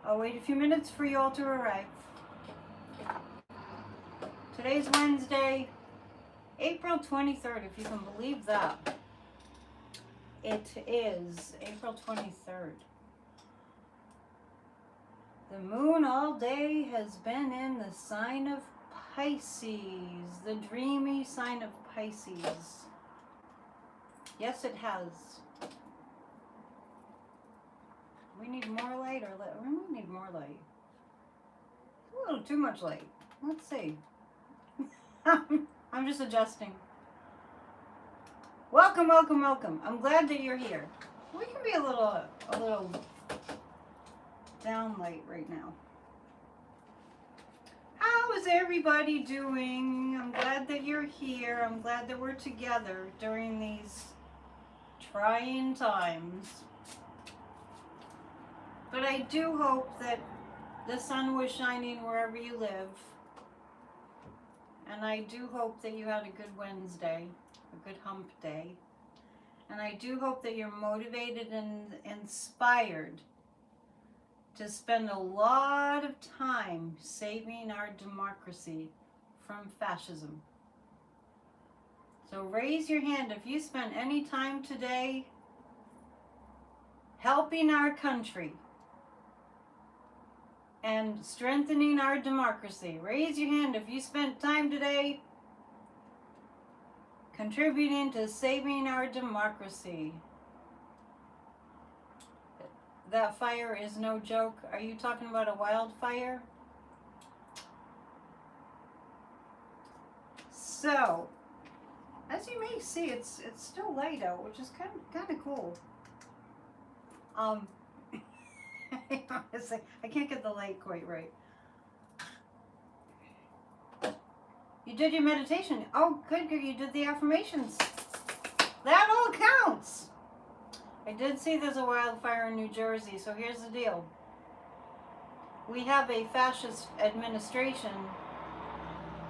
I'll wait a few minutes for you all to arrive. Today's Wednesday, April 23rd, if you can believe that. It is April 23rd. The moon all day has been in the sign of Pisces, the dreamy sign of Pisces. Yes, it has. We need more light, or we need more light. A little too much light. Let's see. I'm just adjusting. Welcome, welcome, welcome. I'm glad that you're here. We can be a little down light right now. How is everybody doing? I'm glad that you're here. I'm glad that we're together during these trying times. But I do hope that the sun was shining wherever you live. And I do hope that you had a good Wednesday, a good hump day. And I do hope that you're motivated and inspired to spend a lot of time saving our democracy from fascism. So raise your hand if you spent any time today helping our country and strengthening our democracy. Raise your hand if you spent time today contributing to saving our democracy. That fire is no joke. Are you talking about a wildfire? So, as you may see, it's still light out, which is kind of cool. Honestly, I can't get the light quite right. You did your meditation. Oh, good. You did the affirmations. That all counts. I did see there's a wildfire in New Jersey, so here's the deal. We have a fascist administration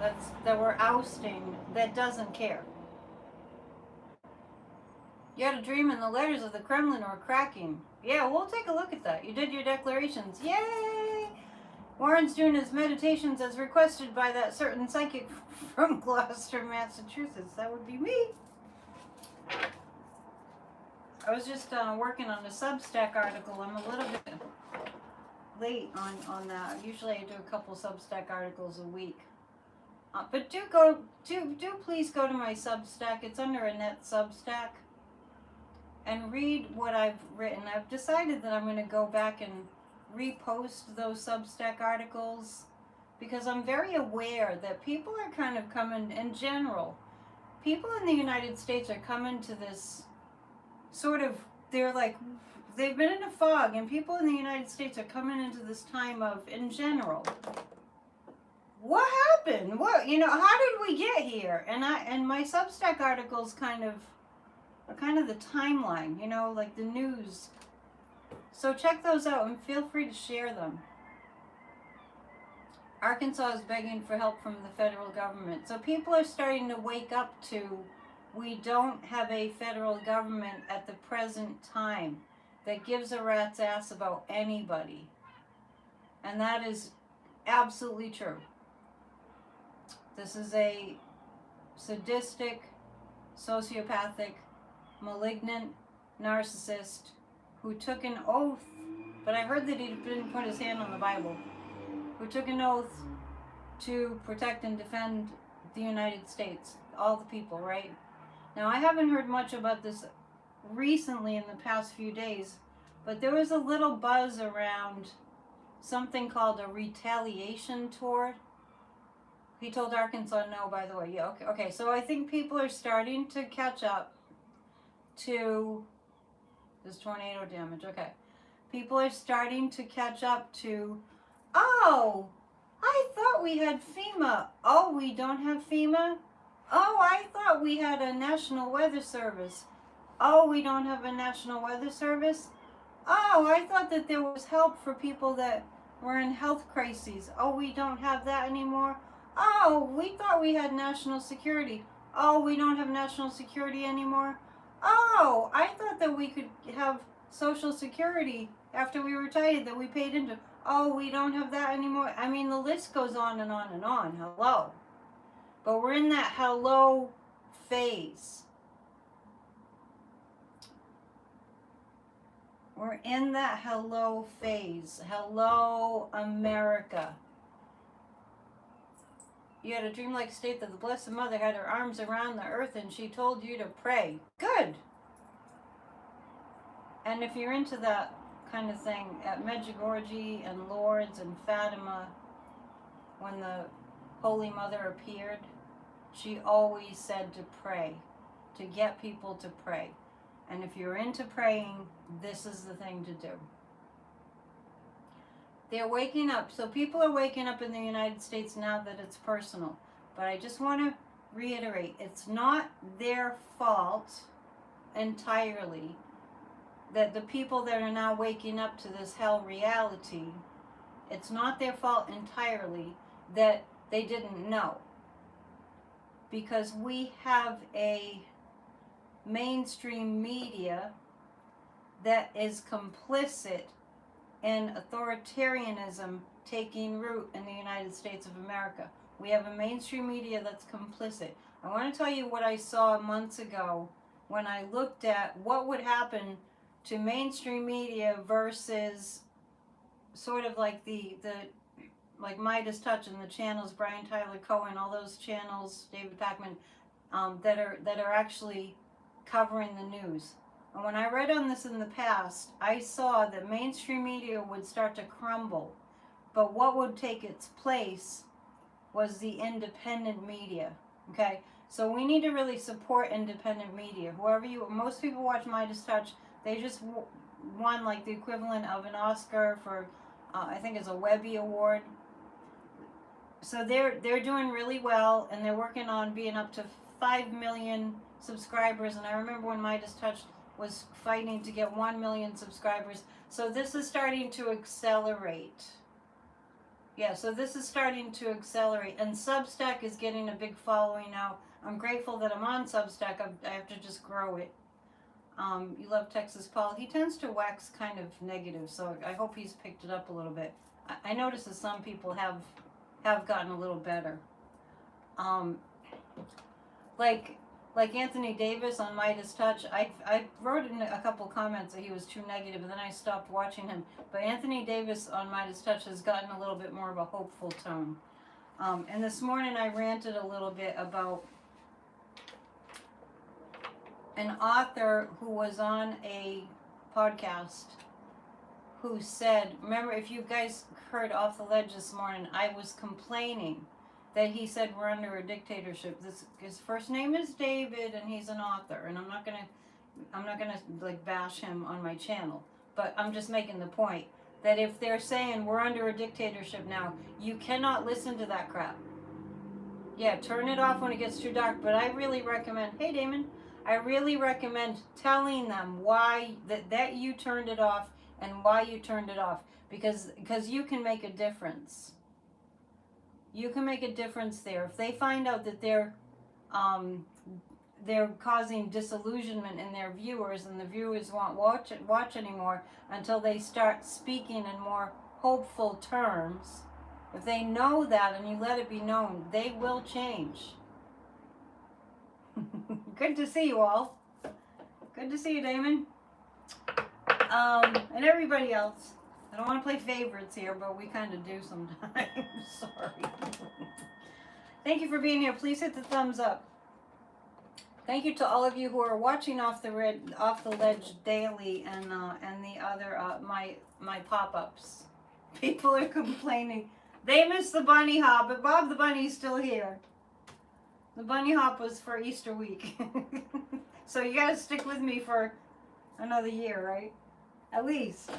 that we're ousting that doesn't care. You had a dream and the letters of the Kremlin were cracking. Yeah, we'll take a look at that. You did your declarations. Yay! Warren's doing his meditations as requested by that certain psychic from Gloucester, Massachusetts. That would be me. I was just working on a Substack article. I'm a little bit late on that. Usually I do a couple Substack articles a week. But do please go to my Substack. It's under Annette Substack. And read what I've written. I've decided that I'm going to go back and repost those Substack articles because I'm very aware that people are kind of coming, in general, people in the United States are coming to this sort of, they're like, they've been in a fog, and people in the United States are coming into this time of, in general, what happened? What, how did we get here? And my Substack articles kind of the timeline, like the news. So check those out and feel free to share them. Arkansas is begging for help from the federal government. So people are starting to wake up to, we don't have a federal government at the present time that gives a rat's ass about anybody. And that is absolutely true. This is a sadistic, sociopathic, malignant narcissist who took an oath, but I heard that he didn't put his hand on the Bible, who took an oath to protect and defend the United States, all the people, right? Now, I haven't heard much about this recently in the past few days, but there was a little buzz around something called a retaliation tour. He told Arkansas no, by the way. Yeah, okay. So I think people are starting to catch up to this tornado damage. Okay. People are starting to catch up to, oh, I thought we had FEMA. Oh, we don't have FEMA? Oh, I thought we had a National Weather Service. Oh, we don't have a National Weather Service? Oh, I thought that there was help for people that were in health crises. Oh, we don't have that anymore? Oh, we thought we had national security. Oh, we don't have national security anymore? Oh, I thought that we could have Social Security after we retired that we paid into. Oh, we don't have that anymore. I mean, the list goes on and on and on. Hello. But we're in that hello phase. We're in that hello phase. Hello, America. You had a dreamlike state that the Blessed Mother had her arms around the earth and she told you to pray. Good. And if you're into that kind of thing, at Medjugorje and Lourdes and Fatima, when the Holy Mother appeared, she always said to pray, to get people to pray. And if you're into praying, this is the thing to do. They're waking up. So people are waking up in the United States now that it's personal. But I just want to reiterate, it's not their fault entirely that the people that are now waking up to this hell reality, it's not their fault entirely that they didn't know. Because we have a mainstream media that is complicit in authoritarianism taking root in the United States of America. We have a mainstream media that's complicit. I want to tell you what I saw months ago when I looked at what would happen to mainstream media versus sort of like the like Midas Touch and the channels, Brian Tyler Cohen, all those channels, David Pakman, that are actually covering the news. And when I read on this in the past, I saw that mainstream media would start to crumble, but what would take its place was the independent media. Okay, so we need to really support independent media. Most people watch Midas Touch. They just won like the equivalent of an Oscar for, I think it's a Webby Award. So they're doing really well, and they're working on being up to 5 million subscribers. And I remember when Midas Touch was fighting to get 1 million subscribers. So this is starting to accelerate. Yeah, so this is starting to accelerate. And Substack is getting a big following now. I'm grateful that I'm on Substack. I have to just grow it. You love Texas Paul. He tends to wax kind of negative, so I hope he's picked it up a little bit. I notice that some people have gotten a little better. Like Anthony Davis on Midas Touch, I wrote in a couple comments that he was too negative, and then I stopped watching him. But Anthony Davis on Midas Touch has gotten a little bit more of a hopeful tone. And this morning I ranted a little bit about an author who was on a podcast who said, remember, if you guys heard Off the Ledge this morning, I was complaining that he said we're under a dictatorship. His first name is David, and he's an author, and I'm not gonna like bash him on my channel, but I'm just making the point that if they're saying we're under a dictatorship now, you cannot listen to that crap. Yeah, turn it off when it gets too dark, but I really recommend, hey Damon, I really recommend telling them why that you turned it off and why you turned it off, because you can make a difference. You can make a difference there. If they find out that they're causing disillusionment in their viewers, and the viewers won't watch anymore until they start speaking in more hopeful terms, if they know that and you let it be known, they will change. Good to see you all. Good to see you, Damon. And everybody else. I don't want to play favorites here, but we kind of do sometimes. Sorry. Thank you for being here. Please hit the thumbs up. Thank you to all of you who are watching Off the Ledge daily, and the other my pop-ups. People are complaining. They missed the bunny hop, but Bob the Bunny's still here. The bunny hop was for Easter week. So you gotta stick with me for another year, right? At least.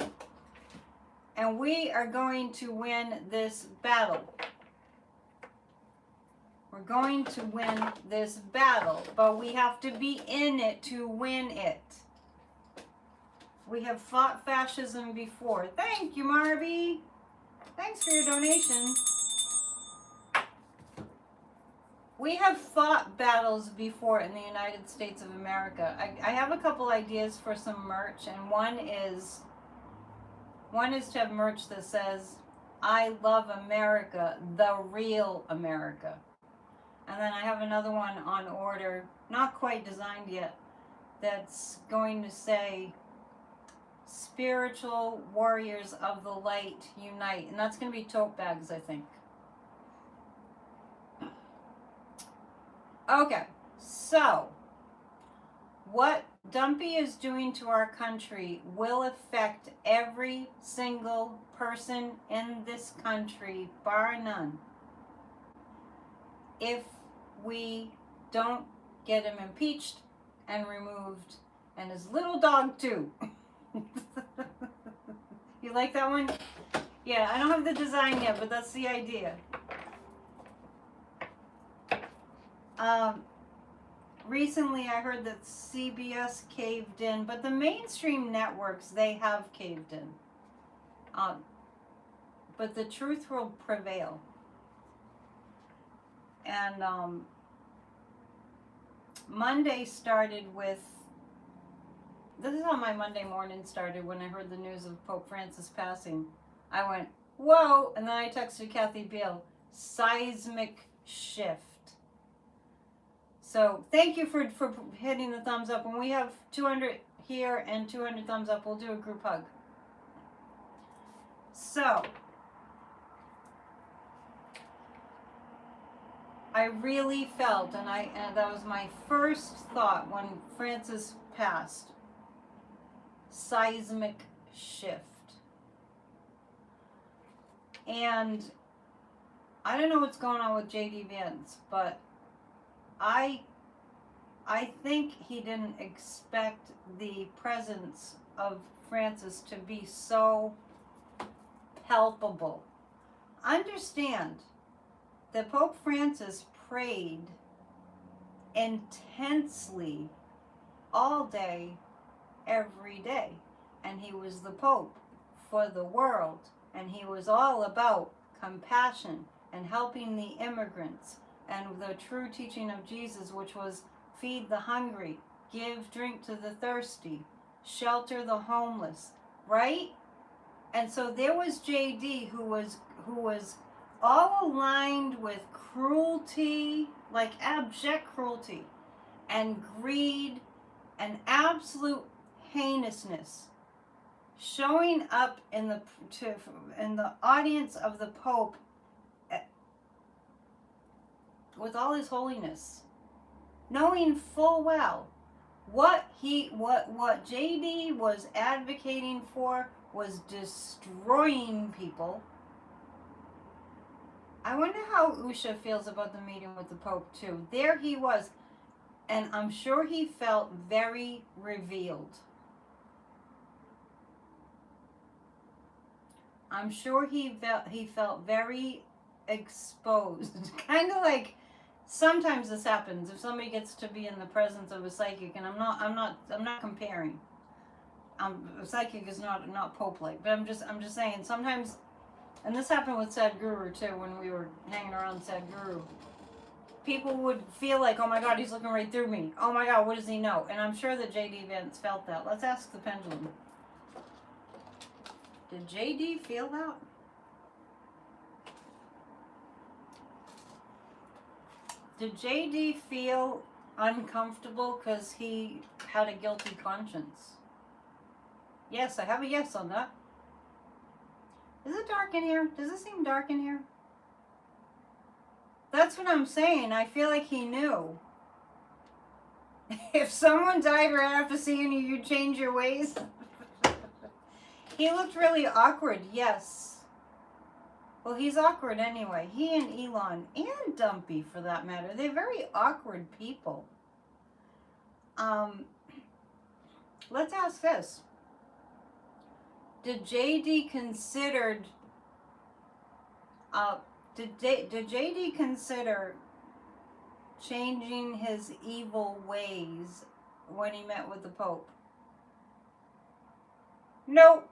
And we are going to win this battle. We're going to win this battle, but we have to be in it to win it. We have fought fascism before. Thank you, Marby. Thanks for your donation. We have fought battles before in the United States of America. I have a couple ideas for some merch, and one is One is to have merch that says, I love America, the real America. And then I have another one on order, not quite designed yet, that's going to say, Spiritual Warriors of the Light Unite. And that's going to be tote bags, I think. Okay, so what Dumpy is doing to our country will affect every single person in this country, bar none, if we don't get him impeached and removed, and his little dog too. You like that one? Yeah, I don't have the design yet, but that's the idea. Recently I heard that CBS caved in, but the mainstream networks, they have caved in. But the truth will prevail. And Monday started with, this is how my Monday morning started when I heard the news of Pope Francis passing. I went, whoa, and then I texted Kathy Beale, seismic shift. So thank you for hitting the thumbs up. When we have 200 here and 200 thumbs up, we'll do a group hug. So I really felt, and that was my first thought when Francis passed, seismic shift. And I don't know what's going on with J.D. Vance, but I think he didn't expect the presence of Francis to be so palpable. Understand that Pope Francis prayed intensely all day, every day. And he was the Pope for the world. And he was all about compassion and helping the immigrants and the true teaching of Jesus, which was feed the hungry, give drink to the thirsty, shelter the homeless, right? And so there was JD who was all aligned with cruelty, like abject cruelty, and greed and absolute heinousness, showing up in the audience of the Pope with all his holiness, knowing full well what JD was advocating for was destroying people. I wonder how Usha feels about the meeting with the Pope too. There he was, and I'm sure he felt very revealed. I'm sure he felt very exposed. Kind of like sometimes this happens if somebody gets to be in the presence of a psychic, and I'm not comparing. A psychic is not Pope-like, but I'm just saying sometimes, and this happened with Sadhguru too when we were hanging around Sadhguru. People would feel like, oh my God, he's looking right through me. Oh my God, what does he know? And I'm sure that J.D. Vance felt that. Let's ask the pendulum. Did J.D. feel that? Did J.D. feel uncomfortable because he had a guilty conscience? Yes, I have a yes on that. Is it dark in here? Does it seem dark in here? That's what I'm saying. I feel like he knew. If someone died right after seeing you, you'd change your ways. He looked really awkward, yes. Well, he's awkward anyway. He and Elon, and Dumpy for that matter, they're very awkward people. Let's ask this. Did JD consider changing his evil ways when he met with the Pope? Nope.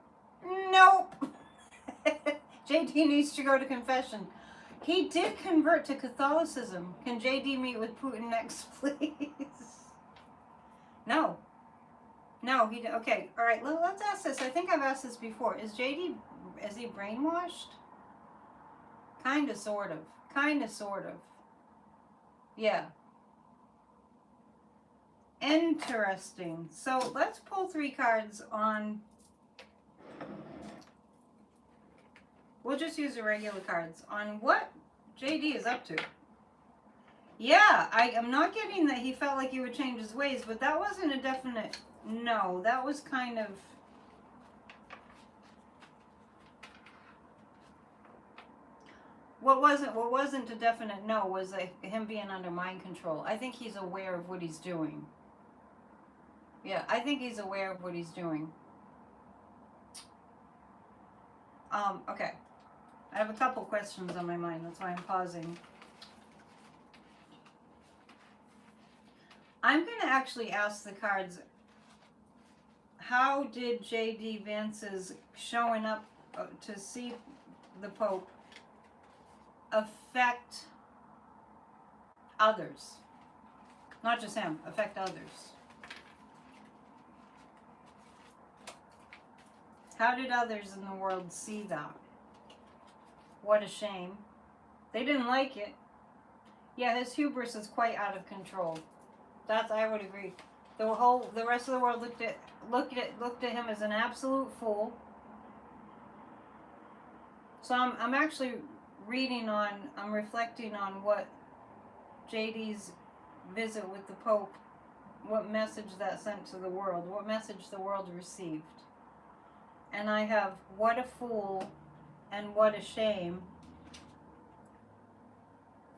JD needs to go to confession. He did convert to Catholicism. Can JD meet with Putin next, please? No. No, he, okay, all right, let's ask this. I think I've asked this before. Is he brainwashed? Kind of, sort of. Kind of, sort of. Yeah. Interesting. So let's pull 3 cards on. We'll just use the regular cards on what JD is up to. Yeah, I'm not getting that he felt like he would change his ways, but that wasn't a definite no. That was kind of. What wasn't a definite no was him being under mind control. I think he's aware of what he's doing. Yeah, I think he's aware of what he's doing. Okay. I have a couple questions on my mind. That's why I'm pausing. I'm going to actually ask the cards, how did J.D. Vance's showing up to see the Pope affect others? Not just him, affect others. How did others in the world see that? What a shame. They didn't like it. Yeah, his hubris is quite out of control. I would agree. The rest of the world looked at him as an absolute fool. So I'm actually I'm reflecting on what JD's visit with the Pope, what message that sent to the world, what message the world received. And I have what a fool and what a shame.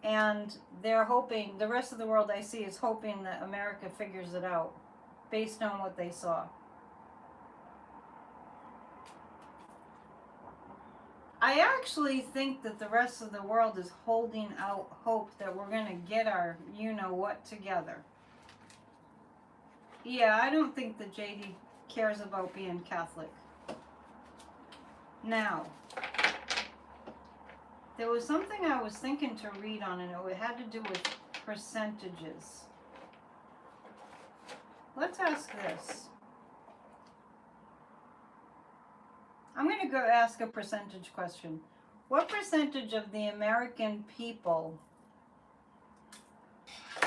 And they're hoping, the rest of the world I see is hoping that America figures it out based on what they saw. I actually think that the rest of the world is holding out hope that we're going to get our you-know-what together. Yeah, I don't think that JD cares about being Catholic. Now, there was something I was thinking to read on, and it had to do with percentages. Let's ask this. I'm going to go ask a percentage question. What percentage of the American people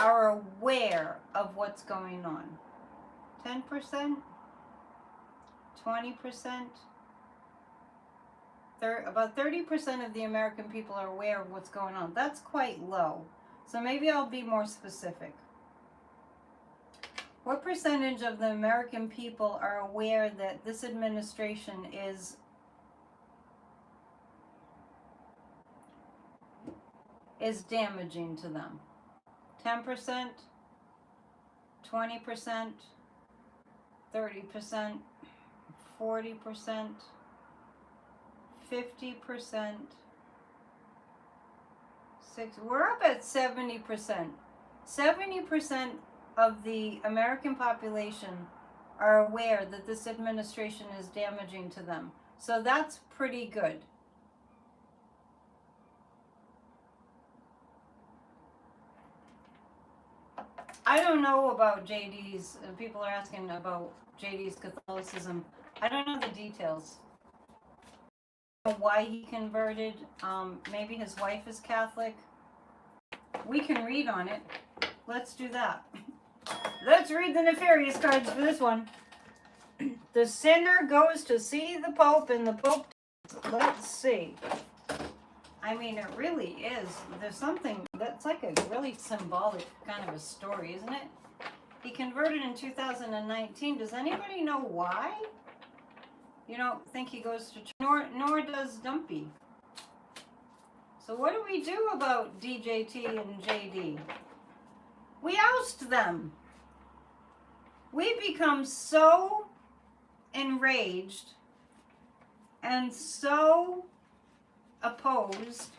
are aware of what's going on? 10%? 20%? About 30% of the American people are aware of what's going on. That's quite low. So maybe I'll be more specific. What percentage of the American people are aware that this administration is damaging to them? 10%? 20%? 30%? 40%? 50%? We're up at 70%. 70% of the American population are aware that this administration is damaging to them. So that's pretty good. I don't know about JD's, people are asking about JD's Catholicism. I don't know the details. Why he converted. Maybe his wife is Catholic. We can read on it. Let's do that. Let's read the nefarious cards for this one. The sinner goes to see the Pope, and the Pope. Let's see. I mean, it really is. There's something that's like a really symbolic kind of a story, isn't it? He converted in 2019. Does anybody know why? You don't think he goes to church, nor does Dumpy. So what do we do about DJT and JD? We oust them. We become so enraged and so opposed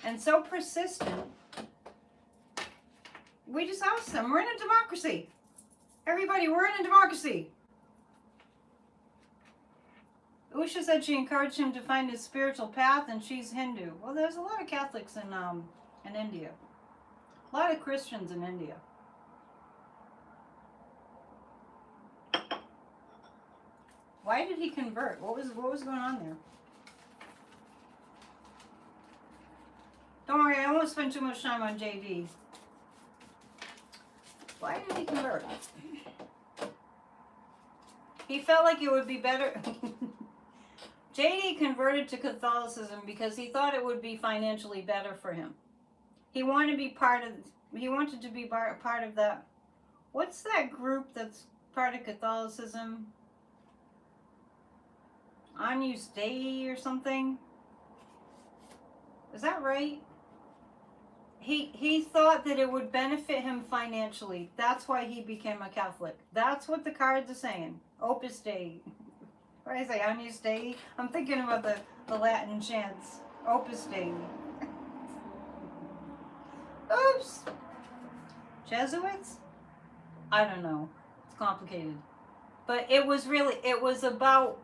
and so persistent. We just oust them. We're in a democracy. Everybody, we're in a democracy. Usha said she encouraged him to find his spiritual path, and she's Hindu. Well, there's a lot of Catholics in India. A lot of Christians in India. Why did he convert? What was going on there? Don't worry, I won't spend too much time on JD. Why did he convert? He felt like it would be better. JD converted to Catholicism because he thought it would be financially better for him. He wanted to be part of that. What's that group that's part of Catholicism? Agnus Dei or something? Is that right? He thought that it would benefit him financially. That's why he became a Catholic. That's what the cards are saying. Opus Dei. What did I say? Agnus Dei? I'm thinking about the Latin chants. Opus Dei. Oops. Jesuits? I don't know. It's complicated. But it was about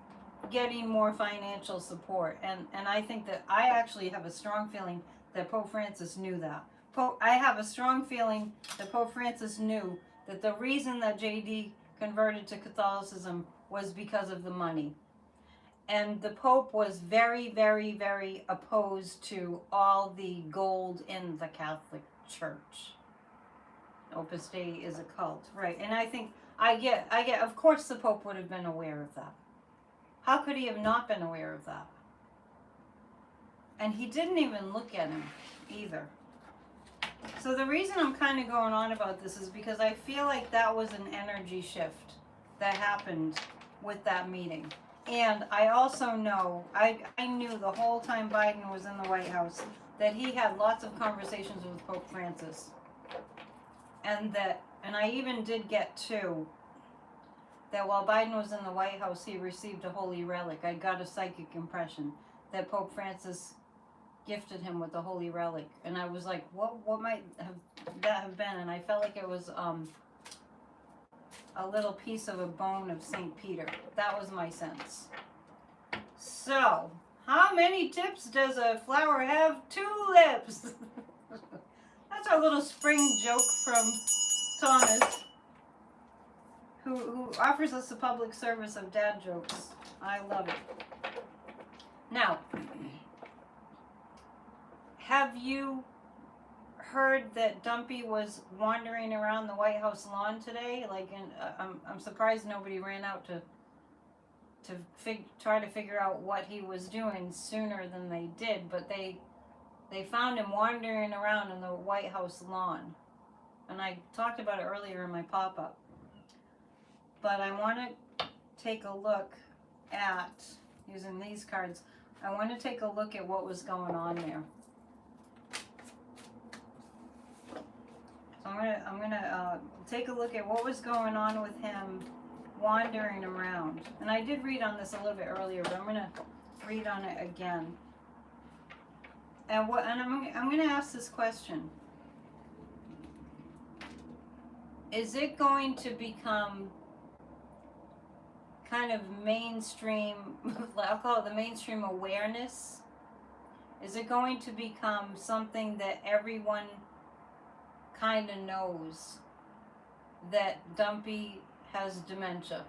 getting more financial support. And I think that I actually have a strong feeling that Pope Francis knew that. I have a strong feeling that Pope Francis knew that the reason that JD converted to Catholicism was because of the money. And the Pope was very, very, very opposed to all the gold in the Catholic Church. Opus Dei is a cult, right? And I get, of course the Pope would have been aware of that. How could he have not been aware of that? And he didn't even look at him either. So the reason I'm kind of going on about this is because I feel like that was an energy shift that happened with that meeting. And I also know, I knew the whole time Biden was in the White House that he had lots of conversations with Pope Francis. And I even did get two, that while Biden was in the White House, he received a holy relic. I got a psychic impression that Pope Francis gifted him with the holy relic. And I was like, what might that have been? And I felt like it was a little piece of a bone of St. Peter. That was my sense. So, how many tips does a flower have? 2 lips. That's our little spring joke from Thomas, who offers us a public service of dad jokes. I love it. Now, have you heard that Dumpy was wandering around the White House lawn today? I'm surprised nobody ran out to try to figure out what he was doing sooner than they did, but they found him wandering around in the White House lawn. And I talked about it earlier in my pop-up. But I want to take a look at, using these cards, I want to take a look at what was going on there. So I'm gonna take a look at what was going on with him wandering around. And I did read on this a little bit earlier, but I'm gonna read on it again. And I'm gonna ask this question: is it going to become kind of mainstream? I'll call it the mainstream awareness. Is it going to become something that everyone kind of knows that Dumpy has dementia?